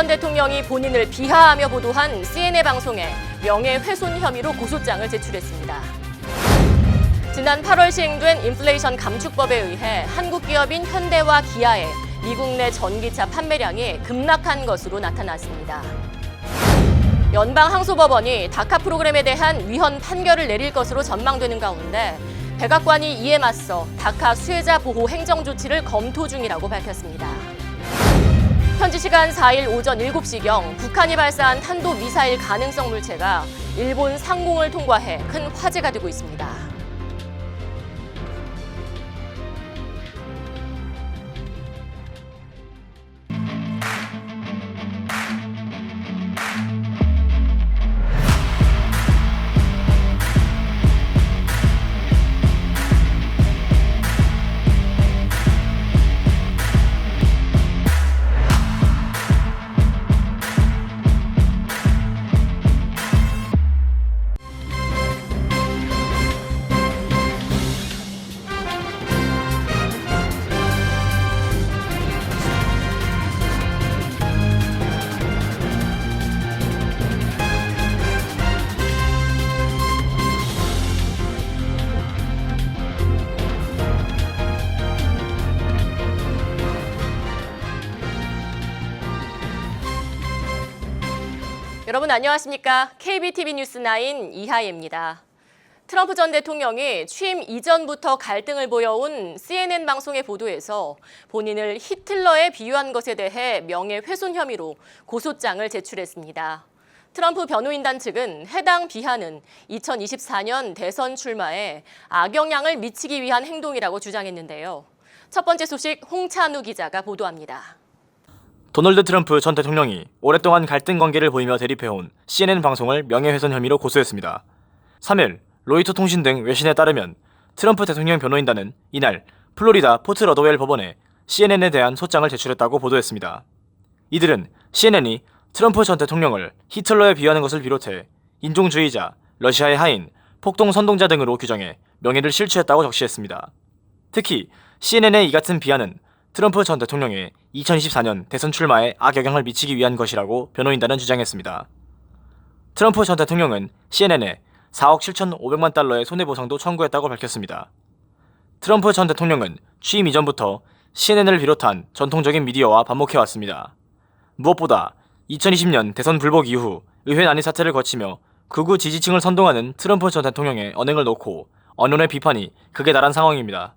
전 대통령이 본인을 비하하며 보도한 CNN 방송에 명예훼손 혐의로 고소장을 제출했습니다. 지난 8월 시행된 인플레이션 감축법에 의해 한국 기업인 현대와 기아의 미국 내 전기차 판매량이 급락한 것으로 나타났습니다. 연방항소법원이 다카 프로그램에 대한 위헌 판결을 내릴 것으로 전망되는 가운데 백악관이 이에 맞서 다카 수혜자 보호 행정 조치를 검토 중이라고 밝혔습니다. 현지 시간 4일 오전 7시경 북한이 발사한 탄도미사일 가능성 물체가 일본 상공을 통과해 큰 화제가 되고 있습니다. 여러분 안녕하십니까? KBTV 뉴스9 이하예입니다. 트럼프 전 대통령이 취임 이전부터 갈등을 보여온 CNN 방송의 보도에서 본인을 히틀러에 비유한 것에 대해 명예훼손 혐의로 고소장을 제출했습니다. 트럼프 변호인단 측은 해당 비하는 2024년 대선 출마에 악영향을 미치기 위한 행동이라고 주장했는데요. 첫 번째 소식 홍찬우 기자가 보도합니다. 도널드 트럼프 전 대통령이 오랫동안 갈등 관계를 보이며 대립해온 CNN 방송을 명예훼손 혐의로 고소했습니다. 3일 로이터 통신 등 외신에 따르면 트럼프 대통령 변호인단은 이날 플로리다 포트 러더웰 법원에 CNN에 대한 소장을 제출했다고 보도했습니다. 이들은 CNN이 트럼프 전 대통령을 히틀러에 비유하는 것을 비롯해 인종주의자, 러시아의 하인, 폭동 선동자 등으로 규정해 명예를 실추했다고 적시했습니다. 특히 CNN의 이 같은 비하는 트럼프 전 대통령의 2024년 대선 출마에 악영향을 미치기 위한 것이라고 변호인단은 주장했습니다. 트럼프 전 대통령은 CNN에 4억 7,500만 달러의 손해보상도 청구했다고 밝혔습니다. 트럼프 전 대통령은 취임 이전부터 CNN을 비롯한 전통적인 미디어와 반목해왔습니다. 무엇보다 2020년 대선 불복 이후 의회 난입 사태를 거치며 극우 지지층을 선동하는 트럼프 전 대통령의 언행을 놓고 언론의 비판이 극에 달한 상황입니다.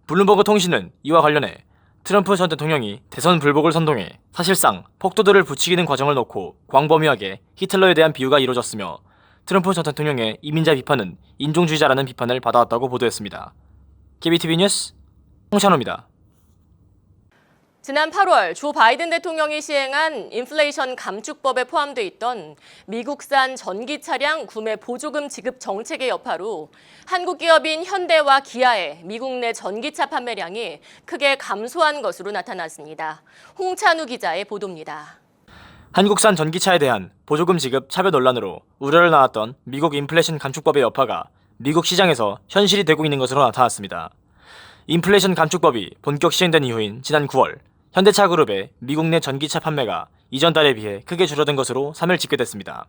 블룸버그 통신은 이와 관련해 트럼프 전 대통령이 대선 불복을 선동해 사실상 폭도들을 부추기는 과정을 놓고 광범위하게 히틀러에 대한 비유가 이루어졌으며 트럼프 전 대통령의 이민자 비판은 인종주의자라는 비판을 받아왔다고 보도했습니다. KBTV 뉴스 홍찬호입니다. 지난 8월 조 바이든 대통령이 시행한 인플레이션 감축법에 포함돼 있던 미국산 전기 차량 구매 보조금 지급 정책의 여파로 한국 기업인 현대와 기아의 미국 내 전기차 판매량이 크게 감소한 것으로 나타났습니다. 홍찬우 기자의 보도입니다. 한국산 전기차에 대한 보조금 지급 차별 논란으로 우려를 낳았던 미국 인플레이션 감축법의 여파가 미국 시장에서 현실이 되고 있는 것으로 나타났습니다. 인플레이션 감축법이 본격 시행된 이후인 지난 9월 현대차 그룹의 미국 내 전기차 판매가 이전 달에 비해 크게 줄어든 것으로 3일 집계됐습니다.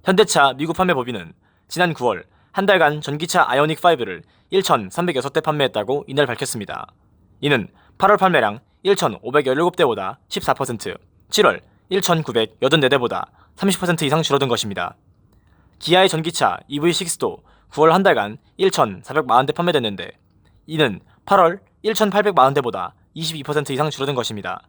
현대차 미국 판매 법인은 지난 9월 한 달간 전기차 아이오닉5를 1,306대 판매했다고 이날 밝혔습니다. 이는 8월 판매량 1,517대보다 14%, 7월 1,984대보다 30% 이상 줄어든 것입니다. 기아의 전기차 EV6도 9월 한 달간 1,440대 판매됐는데 이는 8월 1,840대보다 22% 이상 줄어든 것입니다.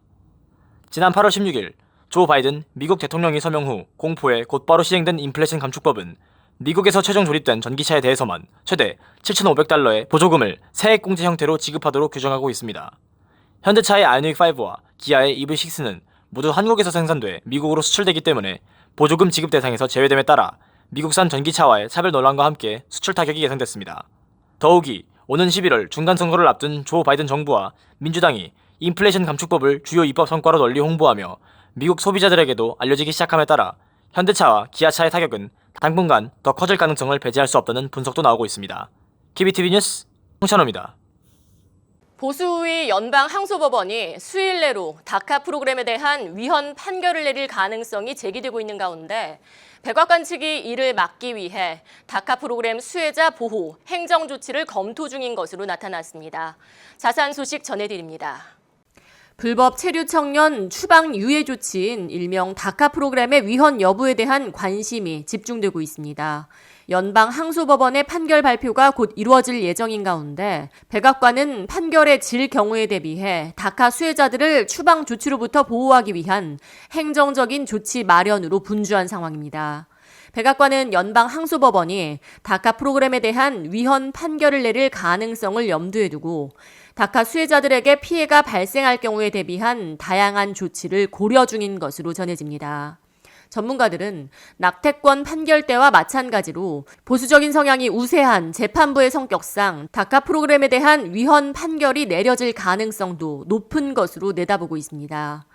지난 8월 16일 조 바이든 미국 대통령이 서명 후 공포에 곧바로 시행된 인플레이션 감축법은 미국에서 최종 조립된 전기차에 대해서만 최대 7,500달러의 보조금을 세액공제 형태로 지급하도록 규정하고 있습니다. 현대차의 아이오닉5와 기아의 EV6는 모두 한국에서 생산돼 미국으로 수출되기 때문에 보조금 지급 대상에서 제외됨에 따라 미국산 전기차와의 차별 논란과 함께 수출 타격이 예상됐습니다. 더욱이 오는 11월 중간선거를 앞둔 조 바이든 정부와 민주당이 인플레이션 감축법을 주요 입법 성과로 널리 홍보하며 미국 소비자들에게도 알려지기 시작함에 따라 현대차와 기아차의 타격은 당분간 더 커질 가능성을 배제할 수 없다는 분석도 나오고 있습니다. KBTV 뉴스 홍찬호입니다. 보수의 연방항소법원이 수일 내로 다카 프로그램에 대한 위헌 판결을 내릴 가능성이 제기되고 있는 가운데 백악관 측이 이를 막기 위해 다카 프로그램 수혜자 보호 행정 조치를 검토 중인 것으로 나타났습니다. 자세한 소식 전해드립니다. 불법 체류 청년 추방 유예 조치인 일명 다카 프로그램의 위헌 여부에 대한 관심이 집중되고 있습니다. 연방항소법원의 판결 발표가 곧 이루어질 예정인 가운데 백악관은 판결의 질 경우에 대비해 다카 수혜자들을 추방 조치로부터 보호하기 위한 행정적인 조치 마련으로 분주한 상황입니다. 백악관은 연방항소법원이 다카 프로그램에 대한 위헌 판결을 내릴 가능성을 염두에 두고 다카 수혜자들에게 피해가 발생할 경우에 대비한 다양한 조치를 고려 중인 것으로 전해집니다. 전문가들은 낙태권 판결 때와 마찬가지로 보수적인 성향이 우세한 재판부의 성격상 다카 프로그램에 대한 위헌 판결이 내려질 가능성도 높은 것으로 내다보고 있습니다.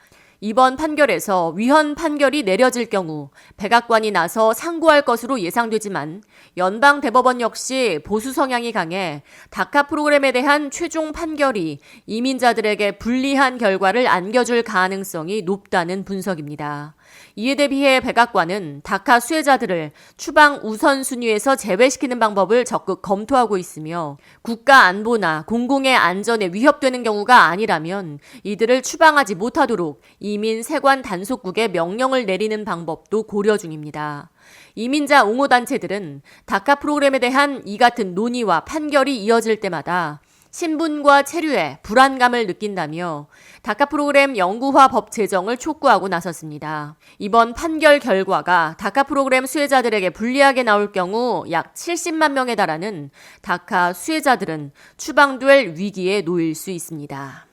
이번 판결에서 위헌 판결이 내려질 경우 백악관이 나서 상고할 것으로 예상되지만 연방대법원 역시 보수 성향이 강해 다카 프로그램에 대한 최종 판결이 이민자들에게 불리한 결과를 안겨줄 가능성이 높다는 분석입니다. 이에 대비해 백악관은 다카 수혜자들을 추방 우선순위에서 제외시키는 방법을 적극 검토하고 있으며 국가 안보나 공공의 안전에 위협되는 경우가 아니라면 이들을 추방하지 못하도록 이민 세관 단속국에 명령을 내리는 방법도 고려 중입니다. 이민자 옹호단체들은 다카 프로그램에 대한 이 같은 논의와 판결이 이어질 때마다 신분과 체류에 불안감을 느낀다며 다카 프로그램 영구화 법 제정을 촉구하고 나섰습니다. 이번 판결 결과가 다카 프로그램 수혜자들에게 불리하게 나올 경우 약 70만 명에 달하는 다카 수혜자들은 추방될 위기에 놓일 수 있습니다.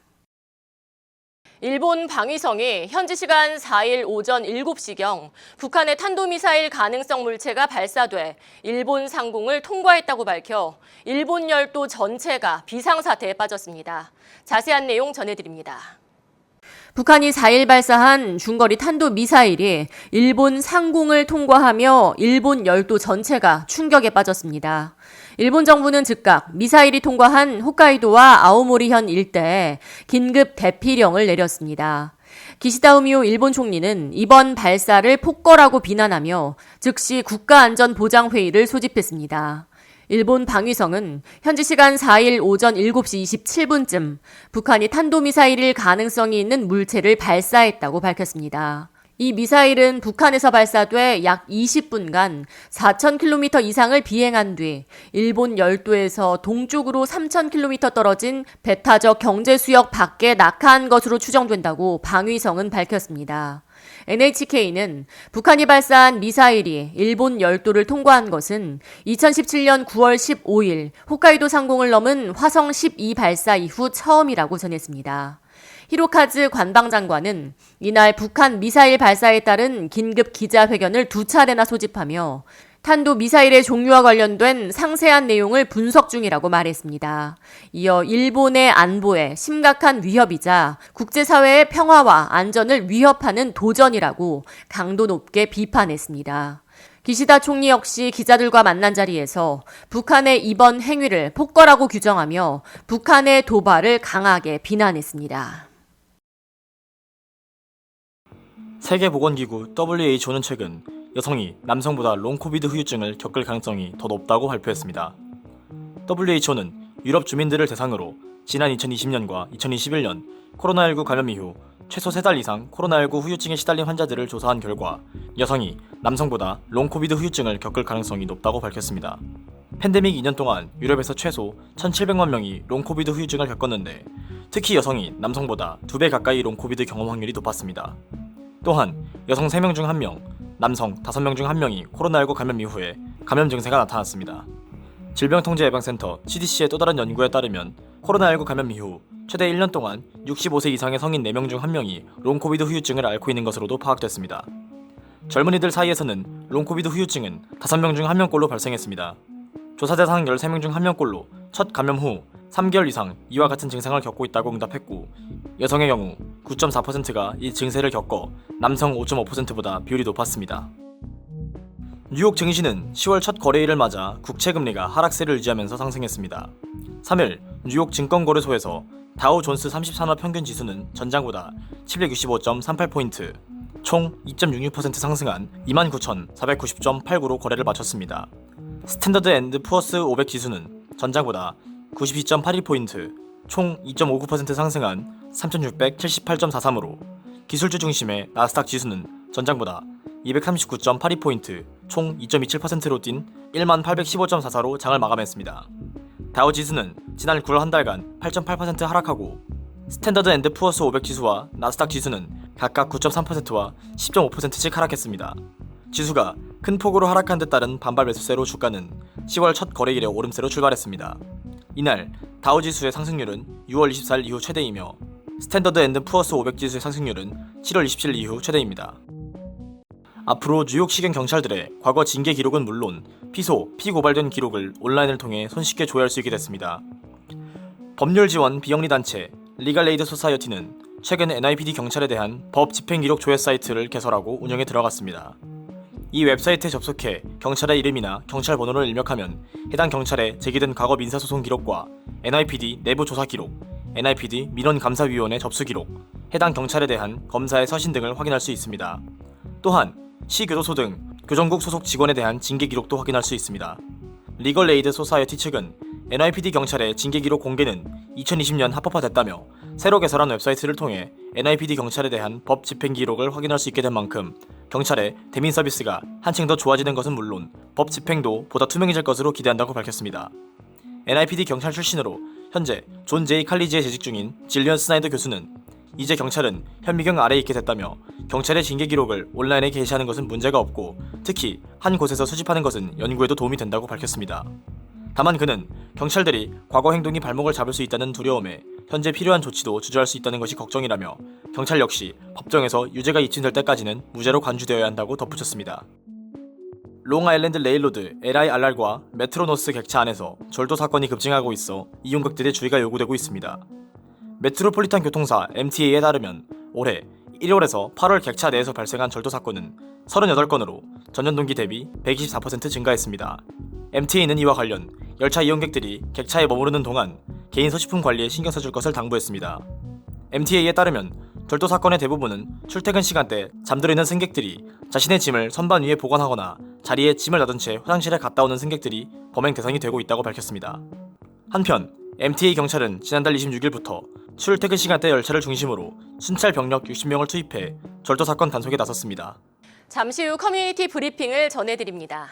일본 방위성이 현지 시간 4일 오전 7시경 북한의 탄도미사일 가능성 물체가 발사돼 일본 상공을 통과했다고 밝혀 일본 열도 전체가 비상사태에 빠졌습니다. 자세한 내용 전해드립니다. 북한이 4일 발사한 중거리 탄도미사일이 일본 상공을 통과하며 일본 열도 전체가 충격에 빠졌습니다. 일본 정부는 즉각 미사일이 통과한 홋카이도와 아오모리현 일대에 긴급 대피령을 내렸습니다. 기시다 우미오 일본 총리는 이번 발사를 폭거라고 비난하며 즉시 국가안전보장회의를 소집했습니다. 일본 방위성은 현지 시간 4일 오전 7시 27분쯤 북한이 탄도미사일일 가능성이 있는 물체를 발사했다고 밝혔습니다. 이 미사일은 북한에서 발사돼 약 20분간 4,000km 이상을 비행한 뒤 일본 열도에서 동쪽으로 3,000km 떨어진 배타적 경제수역 밖에 낙하한 것으로 추정된다고 방위성은 밝혔습니다. NHK는 북한이 발사한 미사일이 일본 열도를 통과한 것은 2017년 9월 15일 홋카이도 상공을 넘은 화성 12 발사 이후 처음이라고 전했습니다. 히로카즈 관방장관은 이날 북한 미사일 발사에 따른 긴급 기자회견을 2차례나 소집하며 탄도 미사일의 종류와 관련된 상세한 내용을 분석 중이라고 말했습니다. 이어 일본의 안보에 심각한 위협이자 국제사회의 평화와 안전을 위협하는 도전이라고 강도 높게 비판했습니다. 기시다 총리 역시 기자들과 만난 자리에서 북한의 이번 행위를 폭거라고 규정하며 북한의 도발을 강하게 비난했습니다. 세계보건기구 WHO는 최근 여성이 남성보다 롱코비드 후유증을 겪을 가능성이 더 높다고 발표했습니다. WHO는 유럽 주민들을 대상으로 지난 2020년과 2021년 코로나19 감염 이후 최소 3달 이상 코로나19 후유증에 시달린 환자들을 조사한 결과 여성이 남성보다 롱코비드 후유증을 겪을 가능성이 높다고 밝혔습니다. 팬데믹 2년 동안 유럽에서 최소 1,700만 명이 롱코비드 후유증을 겪었는데 특히 여성이 남성보다 2배 가까이 롱코비드 경험 확률이 높았습니다. 또한 여성 3명 중 1명, 남성 5명 중 1명이 코로나19 감염 이후에 감염 증세가 나타났습니다. 질병통제예방센터 CDC의 또 다른 연구에 따르면 코로나19 감염 이후 최대 1년 동안 65세 이상의 성인 4명 중 1명이 롱코비드 후유증을 앓고 있는 것으로도 파악됐습니다. 젊은이들 사이에서는 롱코비드 후유증은 5명 중 1명꼴로 발생했습니다. 조사 대상 13명 중 1명꼴로 첫 감염 후 3개월 이상 이와 같은 증상을 겪고 있다고 응답했고 여성의 경우 9.4%가 이 증세를 겪어 남성 5.5%보다 비율이 높았습니다. 뉴욕 증시는 10월 첫 거래일을 맞아 국채 금리가 하락세를 유지하면서 상승했습니다. 3일 뉴욕 증권거래소에서 다우 존스 30산업 평균 지수는 전장보다 765.38포인트, 총 2.66% 상승한 29,490.89로 거래를 마쳤습니다. 스탠더드 앤드 푸어스 500 지수는 전장보다 92.81포인트, 총 2.59% 상승한 3,678.43으로 기술주 중심의 나스닥 지수는 전장보다 239.82포인트, 총 2.27%로 뛴 1815.44로 장을 마감했습니다. 다우 지수는 지난 9월 한 달간 8.8% 하락하고 스탠더드 앤드 푸어스 500 지수와 나스닥 지수는 각각 9.3%와 10.5%씩 하락했습니다. 지수가 큰 폭으로 하락한 데 따른 반발 매수세로 주가는 10월 첫 거래일에 오름세로 출발했습니다. 이날 다우 지수의 상승률은 6월 24일 이후 최대이며 스탠더드 앤드 푸어스 500 지수의 상승률은 7월 27일 이후 최대입니다. 앞으로 뉴욕시경 경찰들의 과거 징계 기록은 물론 피소, 피고발된 기록을 온라인을 통해 손쉽게 조회할 수 있게 됐습니다. 법률 지원 비영리 단체 리갈에이드 소사이어티는 최근 NYPD 경찰에 대한 법 집행 기록 조회 사이트를 개설하고 운영에 들어갔습니다. 이 웹사이트에 접속해 경찰의 이름이나 경찰 번호를 입력하면 해당 경찰에 제기된 과거 민사소송 기록과 NYPD 내부 조사 기록, NYPD 민원감사위원회 접수 기록, 해당 경찰에 대한 검사의 서신 등을 확인할 수 있습니다. 또한 시교도소 등 교정국 소속 직원에 대한 징계 기록도 확인할 수 있습니다. 리걸에이드 소사이어티 측은 NYPD 경찰의 징계 기록 공개는 2020년 합법화됐다며 새로 개설한 웹사이트를 통해 NYPD 경찰에 대한 법 집행 기록을 확인할 수 있게 된 만큼 경찰의 대민 서비스가 한층 더 좋아지는 것은 물론 법 집행도 보다 투명해질 것으로 기대한다고 밝혔습니다. NYPD 경찰 출신으로 현재 존 제이 칼리지에 재직 중인 질리언 스나이더 교수는 이제 경찰은 현미경 아래에 있게 됐다며 경찰의 징계 기록을 온라인에 게시하는 것은 문제가 없고 특히 한 곳에서 수집하는 것은 연구에도 도움이 된다고 밝혔습니다. 다만 그는 경찰들이 과거 행동이 발목을 잡을 수 있다는 두려움에 현재 필요한 조치도 주저할 수 있다는 것이 걱정이라며 경찰 역시 법정에서 유죄가 입증될 때까지는 무죄로 간주되어야 한다고 덧붙였습니다. 롱아일랜드 레일로드 LIRR과 메트로노스 객차 안에서 절도 사건이 급증하고 있어 이용객들의 주의가 요구되고 있습니다. 메트로폴리탄 교통사 MTA에 따르면 올해 1월에서 8월 객차 내에서 발생한 절도 사건은 38건으로 전년 동기 대비 124% 증가했습니다. MTA는 이와 관련 열차 이용객들이 객차에 머무르는 동안 개인 소지품 관리에 신경 써줄 것을 당부했습니다. MTA에 따르면 절도 사건의 대부분은 출퇴근 시간대 잠들어 있는 승객들이 자신의 짐을 선반 위에 보관하거나 자리에 짐을 놔둔 채 화장실에 갔다 오는 승객들이 범행 대상이 되고 있다고 밝혔습니다. 한편 MTA 경찰은 지난달 26일부터 출퇴근 시간대 열차를 중심으로 순찰 병력 60명을 투입해 절도 사건 단속에 나섰습니다. 잠시 후 커뮤니티 브리핑을 전해드립니다.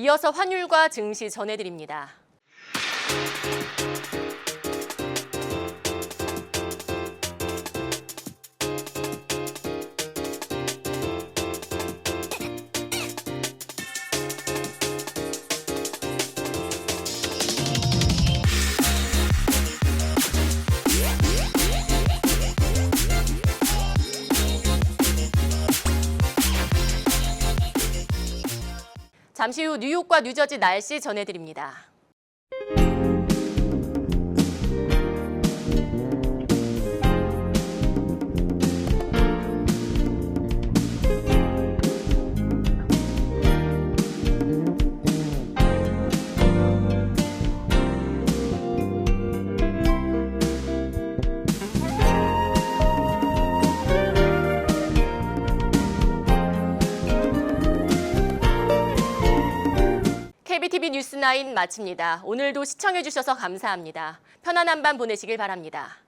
이어서 환율과 증시 전해드립니다. 잠시 후 뉴욕과 뉴저지 날씨 전해드립니다. KBTV 뉴스9 마칩니다. 오늘도 시청해주셔서 감사합니다. 편안한 밤 보내시길 바랍니다.